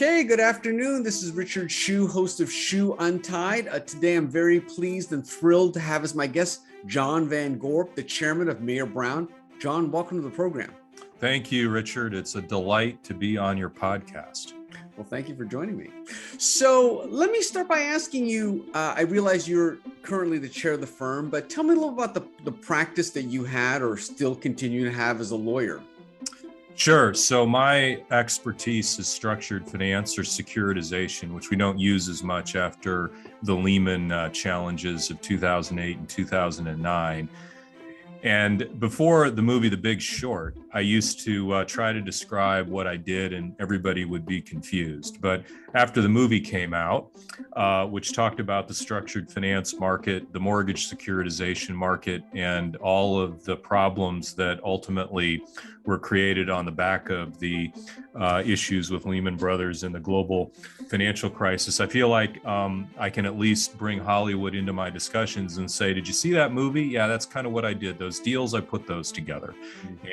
Okay, good afternoon. This is Richard Hsu, host of Hsu Untied. Today, I'm very pleased and thrilled to have as my guest Jon Van Gorp, the chairman of Mayer Brown. Jon, welcome to the program. Thank you, Richard. It's a delight to be on your podcast. Well, thank you for joining me. So let me start by asking you, I realize you're currently the chair of the firm, but tell me a little about the practice that you had or still continue to have as a lawyer. Sure. So my expertise is structured finance or securitization, which we don't use as much after the Lehman challenges of 2008 and 2009. And before the movie The Big Short, I used to try to describe what I did and everybody would be confused. But after the movie came out, which talked about the structured finance market, the mortgage securitization market, and all of the problems that ultimately were created on the back of the issues with Lehman Brothers and the global financial crisis, I feel like I can at least bring Hollywood into my discussions and say, did you see that movie? Yeah, that's kind of what I did. Those deals, I put those together.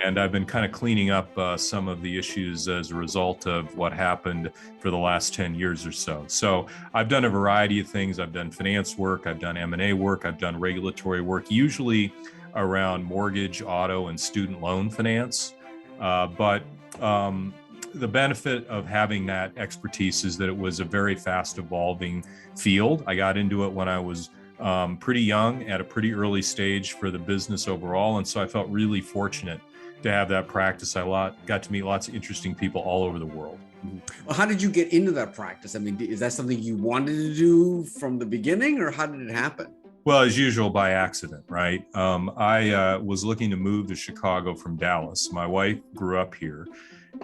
And I've been kind of cleaning up some of the issues as a result of what happened for the last 10 years or so. So I've done a variety of things. I've done finance work, I've done M&A work, I've done regulatory work, usually around mortgage, auto, and student loan finance. But the benefit of having that expertise is that it was a very fast evolving field. I got into it when I was pretty young at a pretty early stage for the business overall. And so I felt really fortunate to have that practice. I got to meet lots of interesting people all over the world. Well, how did you get into that practice? I mean, is that something you wanted to do from the beginning, or how did it happen? Well, as usual, by accident, right? I was looking to move to Chicago from Dallas. My wife grew up here,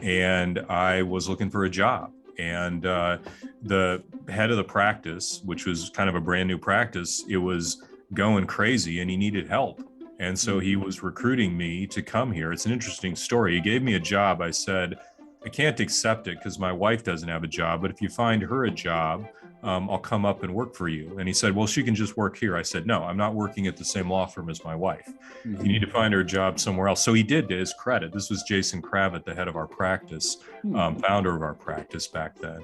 and I was looking for a job. And the head of the practice, which was kind of a brand new practice, it was going crazy and he needed help. And so he was recruiting me to come here. It's an interesting story. He gave me a job. I said, I can't accept it because my wife doesn't have a job, but if you find her a job, I'll come up and work for you. And he said, well, she can just work here. I said, no, I'm not working at the same law firm as my wife. You need to find her a job somewhere else. So he did, to his credit. This was Jason Kravitz, the head of our practice, founder of our practice back then.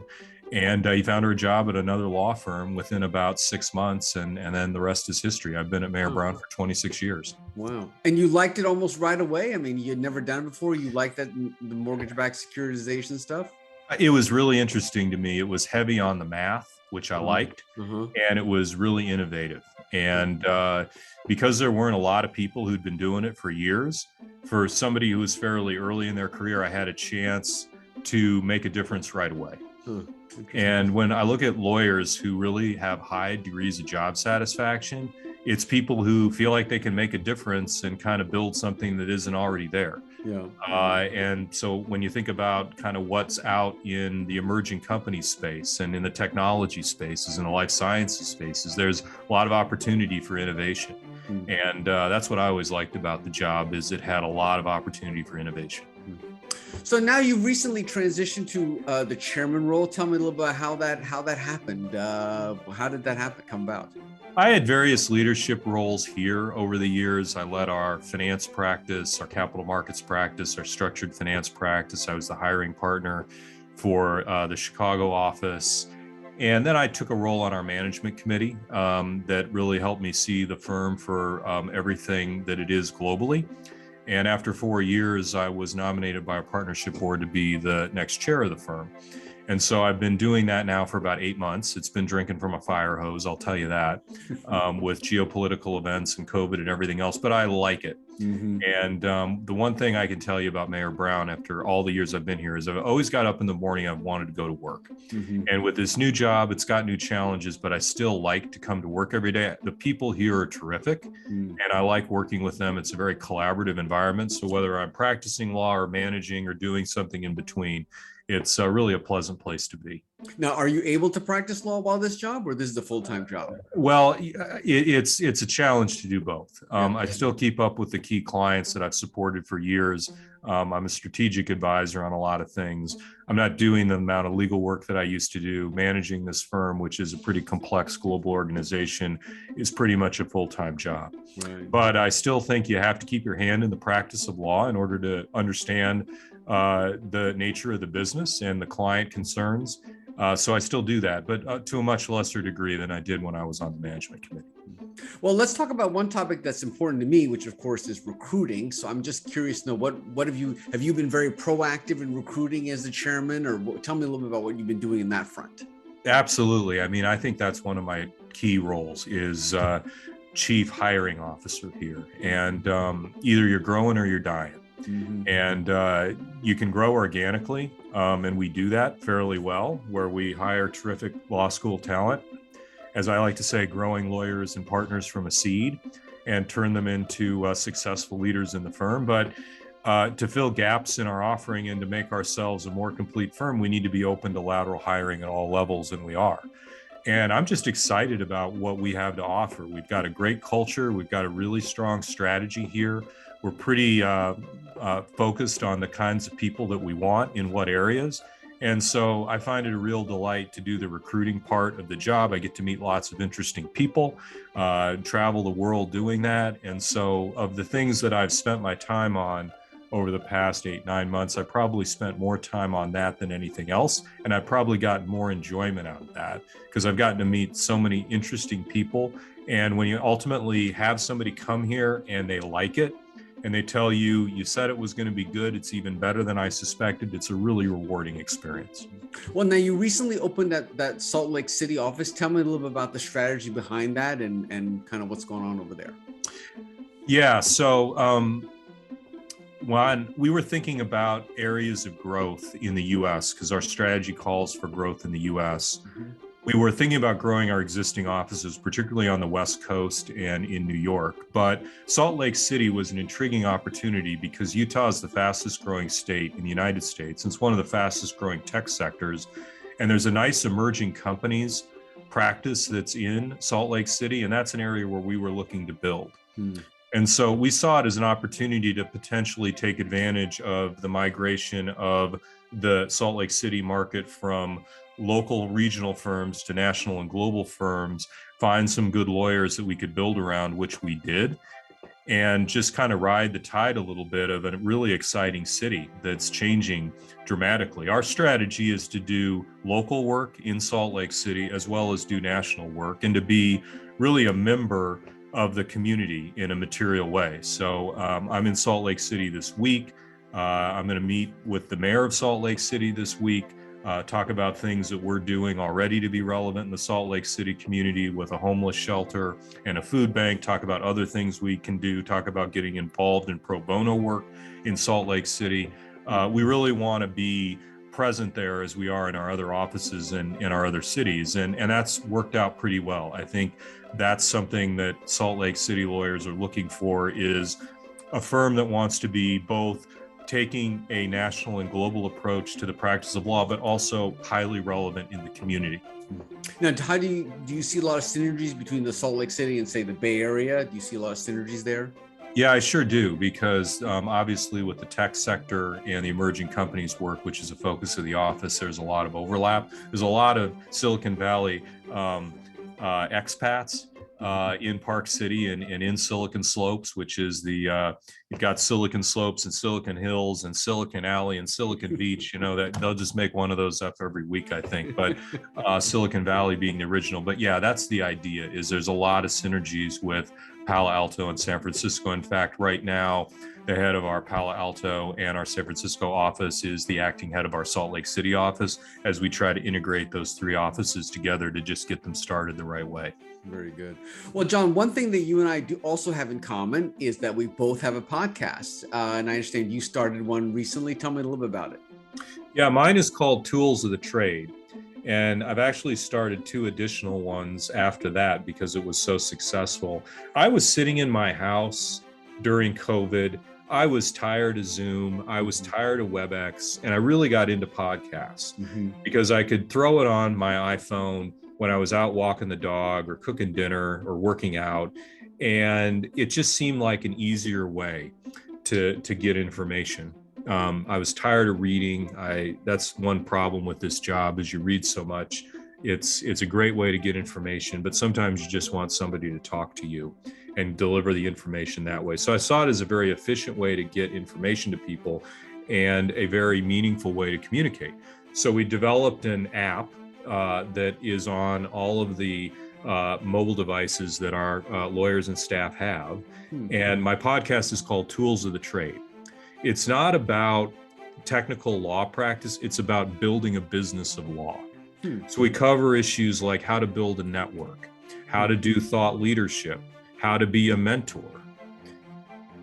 And he found her a job at another law firm within about 6 months. And then the rest is history. I've been at Mayer Brown for 26 years. Wow. And you liked it almost right away? I mean, you had never done it before. You liked that, the mortgage-backed securitization stuff? It was really interesting to me. It was heavy on the math, which I liked, and it was really innovative. And because there weren't a lot of people who'd been doing it for years, for somebody who was fairly early in their career, I had a chance to make a difference right away. And when I look at lawyers who really have high degrees of job satisfaction, it's people who feel like they can make a difference and kind of build something that isn't already there. And so when you think about kind of what's out in the emerging company space and in the technology spaces and the life sciences spaces, there's a lot of opportunity for innovation. And that's what I always liked about the job, is it had a lot of opportunity for innovation. So now you recently transitioned to the chairman role. Tell me a little bit about how that happened. How did that come about? I had various leadership roles here over the years. I led our finance practice, our capital markets practice, our structured finance practice. I was the hiring partner for the Chicago office. And then I took a role on our management committee that really helped me see the firm for everything that it is globally. And after 4 years, I was nominated by our partnership board to be the next chair of the firm. And so I've been doing that now for about 8 months. It's been drinking from a fire hose, I'll tell you that, with geopolitical events and COVID and everything else, but I like it. And the one thing I can tell you about Mayer Brown after all the years I've been here is I've always got up in the morning, I've wanted to go to work. And with this new job, it's got new challenges, but I still like to come to work every day. The people here are terrific, and I like working with them. It's a very collaborative environment. So whether I'm practicing law or managing or doing something in between, it's really a pleasant place to be. Now, are you able to practice law while this job, or this is a full-time job? Well, it's a challenge to do both. Yeah. I still keep up with the key clients that I've supported for years. I'm a strategic advisor on a lot of things. I'm not doing the amount of legal work that I used to do. Managing this firm, which is a pretty complex global organization, is pretty much a full-time job. Right. But I still think you have to keep your hand in the practice of law in order to understand the nature of the business and the client concerns. So I still do that, but to a much lesser degree than I did when I was on the management committee. Well, let's talk about one topic that's important to me, which of course is recruiting. So I'm just curious to know what have you been very proactive in recruiting as the chairman, or tell me a little bit about what you've been doing in that front. Absolutely. I mean, I think that's one of my key roles is chief hiring officer here. And either you're growing or you're dying. Mm-hmm. And you can grow organically, and we do that fairly well, where we hire terrific law school talent, as I like to say, growing lawyers and partners from a seed, and turn them into successful leaders in the firm. But to fill gaps in our offering and to make ourselves a more complete firm, we need to be open to lateral hiring at all levels, and we are. And I'm just excited about what we have to offer. We've got a great culture. We've got a really strong strategy here. We're pretty focused on the kinds of people that we want in what areas. And so I find it a real delight to do the recruiting part of the job. I get to meet lots of interesting people, travel the world doing that. And so of the things that I've spent my time on over the past 8-9 months, I probably spent more time on that than anything else. And I've probably gotten more enjoyment out of that because I've gotten to meet so many interesting people. And when you ultimately have somebody come here and they like it, and they tell you, you said it was going to be good, it's even better than I suspected, it's a really rewarding experience. Well, now you recently opened that Salt Lake City office. Tell me a little bit about the strategy behind that and kind of what's going on over there. Yeah, so when we were thinking about areas of growth in the U.S., because our strategy calls for growth in the U.S., we were thinking about growing our existing offices, particularly on the West Coast and in New York. But Salt Lake City was an intriguing opportunity because Utah is the fastest growing state in the United States. It's one of the fastest growing tech sectors. And there's a nice emerging companies practice that's in Salt Lake City. And that's an area where we were looking to build. And so we saw it as an opportunity to potentially take advantage of the migration of the Salt Lake City market from local regional firms to national and global firms, find some good lawyers that we could build around, which we did, and just kind of ride the tide a little bit of a really exciting city that's changing dramatically. Our strategy is to do local work in Salt Lake City as well as do national work, and to be really a member of the community in a material way. So I'm in Salt Lake City this week. I'm going to meet with the mayor of Salt Lake City this week, talk about things that we're doing already to be relevant in the Salt Lake City community with a homeless shelter and a food bank, talk about other things we can do, talk about getting involved in pro bono work in Salt Lake City. We really want to be present there as we are in our other offices and in our other cities. And that's worked out pretty well. I think that's something that Salt Lake City lawyers are looking for, is a firm that wants to be both taking a national and global approach to the practice of law, but also highly relevant in the community. Now, how do you see a lot of synergies between the Salt Lake City and, say, the Bay Area? Do you see a lot of synergies there? Yeah, I sure do, because obviously with the tech sector and the emerging companies work, which is a focus of the office, there's a lot of overlap. There's a lot of Silicon Valley expats in Park City and in Silicon Slopes, which is you've got Silicon Slopes and Silicon Hills and Silicon Alley and Silicon Beach, that they'll just make one of those up every week, I think, but Silicon Valley being the original. But yeah, that's the idea, is there's a lot of synergies with Palo Alto and San Francisco. In fact, right now, the head of our Palo Alto and our San Francisco office is the acting head of our Salt Lake City office, as we try to integrate those three offices together to just get them started the right way. Very good. Well, Jon, one thing that you and I do also have in common is that we both have a podcast. And I understand you started one recently. Tell me a little bit about it. Yeah, mine is called Tools of the Trade. And I've actually started 2 additional ones after that because it was so successful. I was sitting in my house during COVID. I was tired of Zoom. I was tired of WebEx, and I really got into podcasts because I could throw it on my iPhone when I was out walking the dog or cooking dinner or working out. And it just seemed like an easier way to get information. I was tired of reading. That's one problem with this job is you read so much. It's a great way to get information, but sometimes you just want somebody to talk to you and deliver the information that way. So I saw it as a very efficient way to get information to people and a very meaningful way to communicate. So we developed an app that is on all of the mobile devices that our lawyers and staff have. And my podcast is called Tools of the Trade. It's not about technical law practice. It's about building a business of law. So we cover issues like how to build a network, how to do thought leadership, how to be a mentor,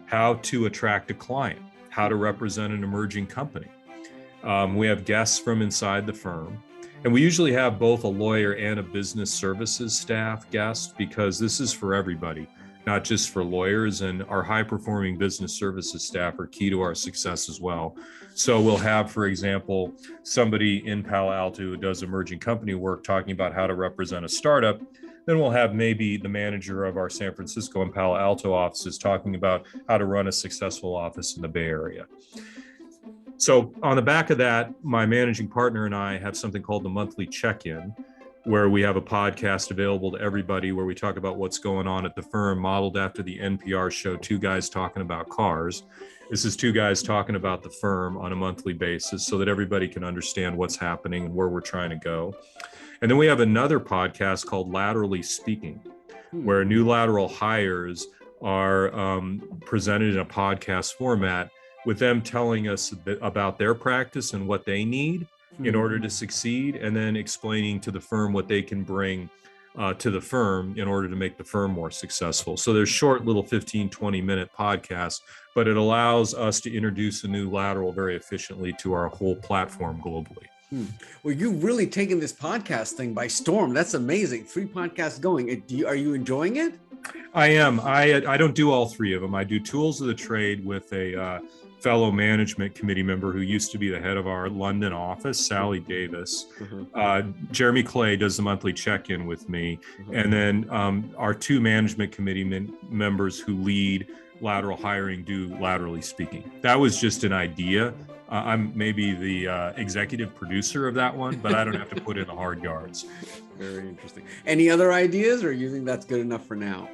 how to attract a client, how to represent an emerging company. We have guests from inside the firm. And we usually have both a lawyer and a business services staff guest because this is for everybody, not just for lawyers. And our high-performing business services staff are key to our success as well. So we'll have, for example, somebody in Palo Alto who does emerging company work talking about how to represent a startup. Then we'll have maybe the manager of our San Francisco and Palo Alto offices talking about how to run a successful office in the Bay Area. So on the back of that, my managing partner and I have something called the monthly check-in, where we have a podcast available to everybody where we talk about what's going on at the firm, modeled after the NPR show, Two Guys Talking About Cars. This is two guys talking about the firm on a monthly basis so that everybody can understand what's happening and where we're trying to go. And then we have another podcast called Laterally Speaking, where new lateral hires are presented in a podcast format with them telling us a bit about their practice and what they need in order to succeed, and then explaining to the firm what they can bring to the firm in order to make the firm more successful. So there's short little 15, 20-minute podcasts, but it allows us to introduce a new lateral very efficiently to our whole platform globally. Well, you've really taken this podcast thing by storm. That's amazing. 3 podcasts going. Are you enjoying it? I am. I don't do all 3 of them. I do Tools of the Trade with a fellow management committee member who used to be the head of our London office, Sally Davis. Jeremy Clay does the monthly check-in with me. And then our 2 management committee members who lead lateral hiring do Laterally Speaking. That was just an idea. I'm maybe the executive producer of that one, but I don't have to put in the hard yards. Very interesting. Any other ideas, or you think that's good enough for now?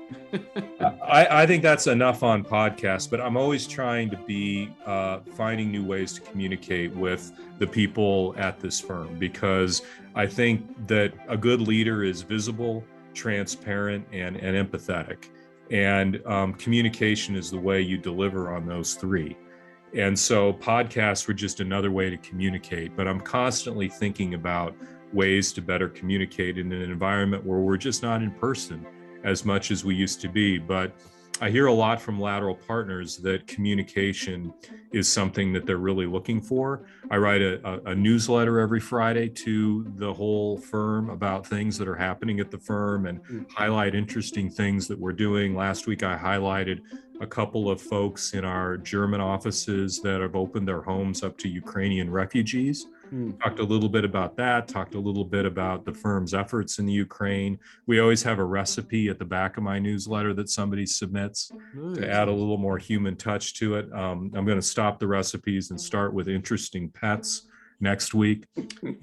I think that's enough on podcasts, but I'm always trying to be finding new ways to communicate with the people at this firm, because I think that a good leader is visible, transparent, and empathetic. And communication is the way you deliver on those 3. And so podcasts were just another way to communicate, but I'm constantly thinking about ways to better communicate in an environment where we're just not in person as much as we used to be. But I hear a lot from lateral partners that communication is something that they're really looking for. I write a newsletter every Friday to the whole firm about things that are happening at the firm and highlight interesting things that we're doing. Last week, I highlighted a couple of folks in our German offices that have opened their homes up to Ukrainian refugees. Talked a little bit about that, talked a little bit about the firm's efforts in the Ukraine. We always have a recipe at the back of my newsletter that somebody submits to add a little more human touch to it. I'm going to stop the recipes and start with interesting pets next week.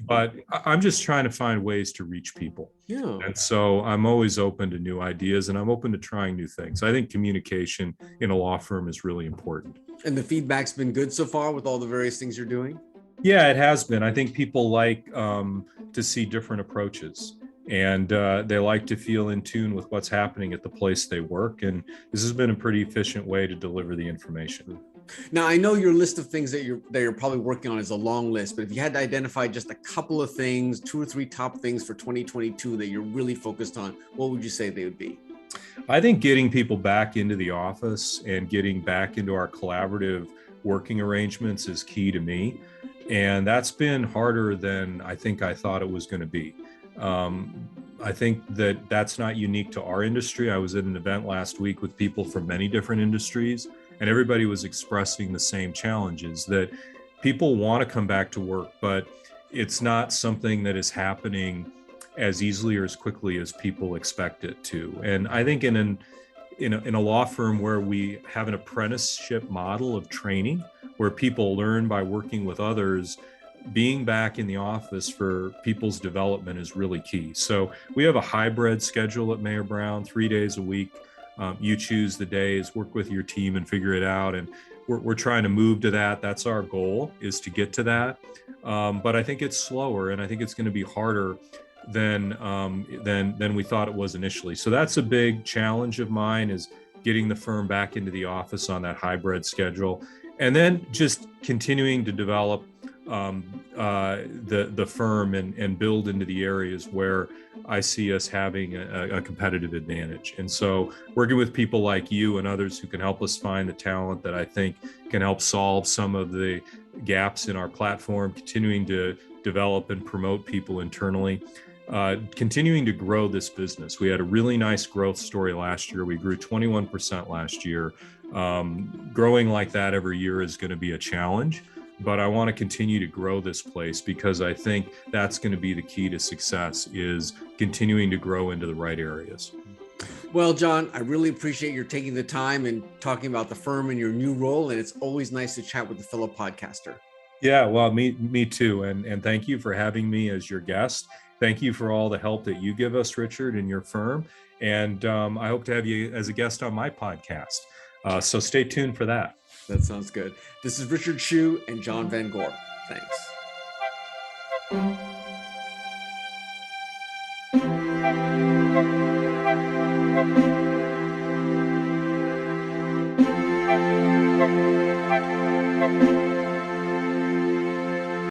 But I'm just trying to find ways to reach people. Yeah. And so I'm always open to new ideas, and I'm open to trying new things. I think communication in a law firm is really important. And the feedback's been good so far with all the various things you're doing? Yeah, it has been. I think people like to see different approaches, and they like to feel in tune with what's happening at the place they work. And this has been a pretty efficient way to deliver the information. Now, I know your list of things that you're probably working on is a long list, but if you had to identify just a couple of things, 2 or 3 top things for 2022 that you're really focused on, what would you say they would be? I think getting people back into the office and getting back into our collaborative working arrangements is key to me. And that's been harder than I think I thought it was going to be. I think that that's not unique to our industry. I was at an event last week with people from many different industries, and everybody was expressing the same challenges, that people want to come back to work, but it's not something that is happening as easily or as quickly as people expect it to. And I think in a law firm where we have an apprenticeship model of training, where people learn by working with others, being back in the office for people's development is really key. So we have a hybrid schedule at Mayer Brown, 3 days a week. You choose the days, work with your team and figure it out. And we're trying to move to that. That's our goal, is to get to that. But I think it's slower, and I think it's going to be harder than we thought it was initially. So that's a big challenge of mine, is getting the firm back into the office on that hybrid schedule, and then just continuing to develop the firm and build into the areas where I see us having a competitive advantage. And so working with people like you and others who can help us find the talent that I think can help solve some of the gaps in our platform, continuing to develop and promote people internally, continuing to grow this business. We had a really nice growth story last year. We grew 21% last year. Growing like that every year is going to be a challenge, but I want to continue to grow this place, because I think that's going to be the key to success, is continuing to grow into the right areas. Well, Jon, I really appreciate your taking the time and talking about the firm and your new role. And it's always nice to chat with a fellow podcaster. Yeah, well, me too. And thank you for having me as your guest. Thank you for all the help that you give us, Richard, and your firm. And I hope to have you as a guest on my podcast. So stay tuned for that. That sounds good. This is Richard Hsu and Jon Van Gorp. Thanks.